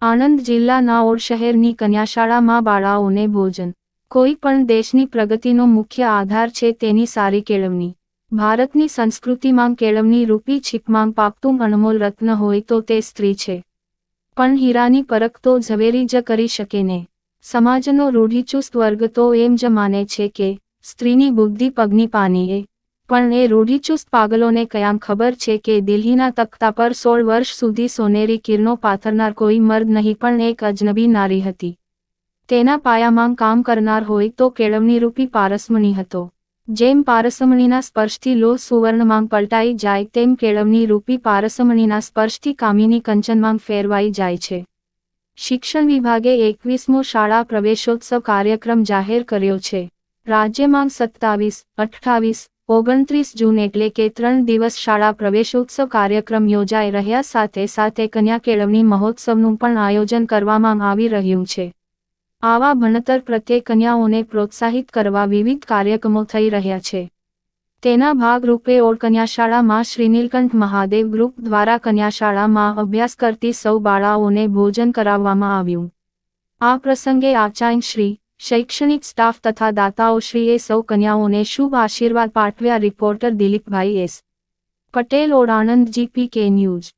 આણંદ જિલ્લાના ઓડ શહેરની કન્યાશાળામાં બાળાઓને ભોજન. કોઈ પણ દેશની પ્રગતિનો મુખ્ય આધાર છે તેની સારી કેળવણી. ભારતની સંસ્કૃતિમાં કેળવણી રૂપી છીપમાં પાકતું અણમોલ રત્ન હોય તો તે સ્ત્રી છે. પણ હીરાની પરખ તો ઝવેરી જ કરી શકે ને. સમાજનો રૂઢિચુસ્ત વર્ગ તો એમ જ માને છે કે સ્ત્રીની બુદ્ધિ પગની પાનીએ. પણ એ રૂઢિચુસ્ત પાગલોને કયામ ખબર છે કે દિલ્હીના તખ્તા પર 16 વર્ષ સુધી સોનેરી કિરણો પાથરનાર કોઈ મર્દ નહીં પણ એક અજનબી નારી હતી. તેના પાયામાં કામ કરનાર હોય તો કેળવણીરૂપી પારસમણી હતો. જેમ પારસમણીના સ્પર્શથી લોહ સુવર્ણમાં પલટાઈ જાય તેમ કેળવણીરૂપી પારસમણીના સ્પર્શથી કામિની કંચનમાં ફેરવાઈ જાય છે. શિક્ષણ વિભાગે 21મો શાળા પ્રવેશોત્સવ કાર્યક્રમ જાહેર કર્યો છે. રાજ્યમાં 27, 28, 29 જૂન એટલે કે 3 દિવસ શાળા પ્રવેશોત્સવ કાર્યક્રમ યોજાઈ રહ્યા સાથે સાથે કન્યા કેળવણી મહોત્સવનું પણ આયોજન કરવામાં આવી રહ્યું છે. આવા ભણતર પ્રત્યે કન્યાઓને પ્રોત્સાહિત કરવા વિવિધ કાર્યક્રમો થઈ રહ્યા છે. તેના ભાગરૂપે ઓડ કન્યાશાળામાં શ્રી નીલકંઠ મહાદેવ ગ્રુપ દ્વારા કન્યાશાળામાં અભ્યાસ કરતી સૌ બાળાઓને ભોજન કરાવવામાં આવ્યું. આ પ્રસંગે આચાર્યશ્રી, શૈક્ષણિક સ્ટાફ તથા દાતાઓશ્રીએ સૌ કન્યાઓને શુભ આશીર્વાદ પાઠવ્યા. Reporter Dilipbhai S. Patel, Od, Anand. GPK news.